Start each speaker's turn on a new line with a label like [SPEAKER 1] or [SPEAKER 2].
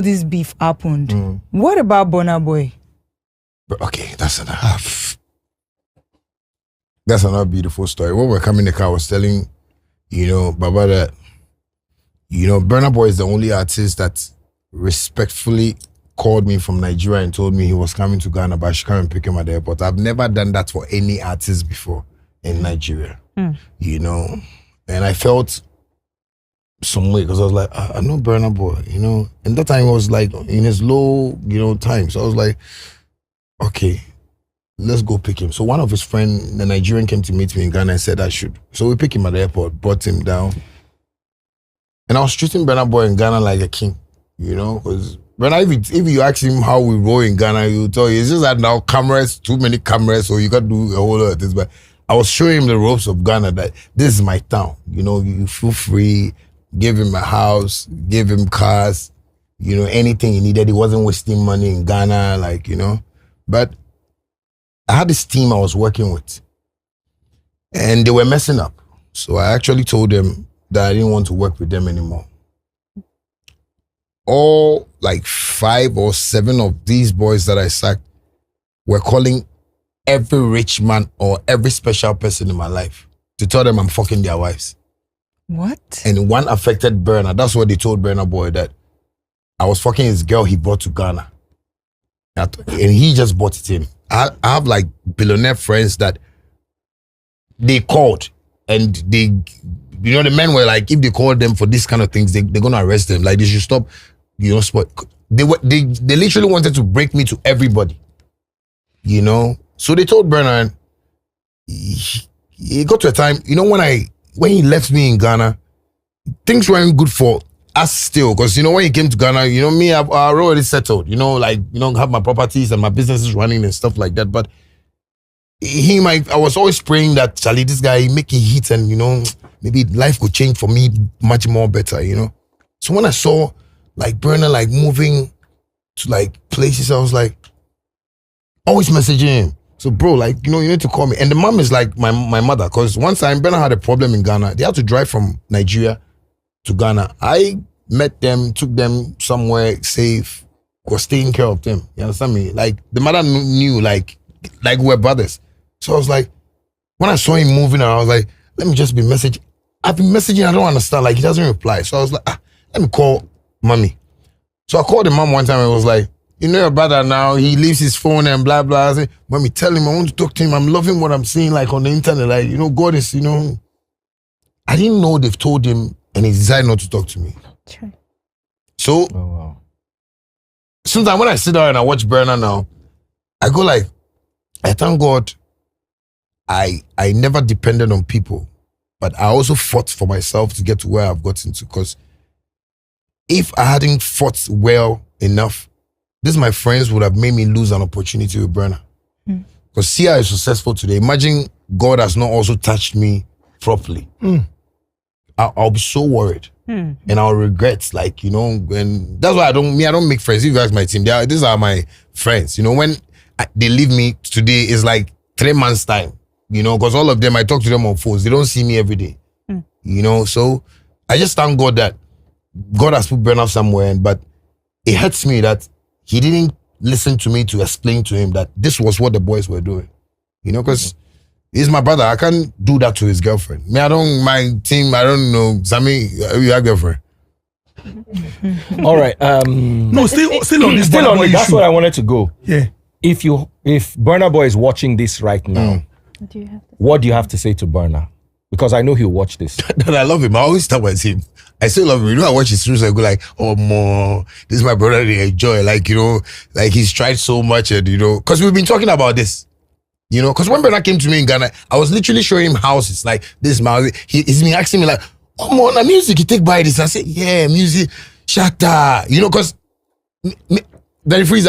[SPEAKER 1] this beef happened, what about burnaboy?
[SPEAKER 2] Okay, that's another beautiful story. When we're coming in the car, I was telling, Baba that, burnaboy is the only artist that respectfully called me from Nigeria and told me he was coming to Ghana, but I should come and pick him at the airport. I've never done that for any artist before in Nigeria, and I felt some way because I was like, I know burnaboy, and that time I was like in his low, time. So I was like, okay, let's go pick him. So one of his friends, the Nigerian, came to meet me in Ghana and said I should. So we picked him at the airport, brought him down. And I was treating burnaboy in Ghana like a king, because if you ask him how we roll in Ghana, he'll tell you, it's just that now too many cameras, so you got to do a whole lot of this. But I was showing him the ropes of Ghana, that this is my town. You feel free, give him a house, give him cars, anything he needed. He wasn't wasting money in Ghana, But I had this team I was working with, and they were messing up. So I actually told them that I didn't want to work with them anymore. All 5 or 7 of these boys that I sacked were calling every rich man or every special person in my life to tell them I'm fucking their wives.
[SPEAKER 1] What?
[SPEAKER 2] And one affected Burner. That's what they told burnaboy, that I was fucking his girl he brought to Ghana. And he just bought it in. I have billionaire friends that they called, and they, the men were like, if they called them for this kind of things, they're gonna arrest them. They should stop, sport. They literally wanted to break me to everybody, So they told Burner, and he got to a time, when he left me in Ghana, things weren't good for us still, because when he came to Ghana, me, I've already settled, have my properties and my businesses running and stuff like that. But I was always praying that Charlie, this guy, make it hit, and maybe life could change for me much more better, So when I saw Burner moving to places, I was always messaging him. So bro, you need to call me. And the mom is my mother, because one time Burner had a problem in Ghana. They had to drive from Nigeria to Ghana. I met them, took them somewhere safe, was taking care of them. You understand me? The mother knew, we're brothers. So I was when I saw him moving, I was let me just be messaging. I've been messaging, I don't understand. He doesn't reply. So I was let me call mommy. So I called the mom one time and was your brother now, he leaves his phone and blah, blah. I said, mommy, tell him I want to talk to him. I'm loving what I'm seeing on the internet. God is, I didn't know they've told him, and he decided not to talk to me.
[SPEAKER 1] Okay.
[SPEAKER 2] So, sometimes when I sit down and I watch Burner now, I go I thank God I never depended on people, but I also fought for myself to get to where I've gotten to, because if I hadn't fought well enough, my friends would have made me lose an opportunity with Burner. Because Sia is successful today. Imagine God has not also touched me properly. I'll be so worried. And I'll regret, and that's why I don't make friends. If you ask my team, these are my friends. When they leave me today, it's 3 months time, because all of them, I talk to them on phones. They don't see me every day, So I just thank God that God has put Burner somewhere, but it hurts me that he didn't listen to me to explain to him that this was what the boys were doing, because he's my brother. I can't do that to his girlfriend. My team, I don't know. Sammy, your girlfriend.
[SPEAKER 3] All right.
[SPEAKER 4] No, still on this.
[SPEAKER 3] Still on it. That's what I wanted to go.
[SPEAKER 4] Yeah.
[SPEAKER 3] If burnaboy is watching this right now, what do you have to say to Burner? Because I know he'll watch this.
[SPEAKER 2] That I love him. I always tell my team, I still love him. I watch his streams, I go oh, more. This is my brother. They enjoy. He's tried so much, and because we've been talking about this. Because when Burner came to me in Ghana, I was literally showing him houses. This house. He's been asking me oh, more na music, you take by this. I said, yeah, music, Shatta. Because very free.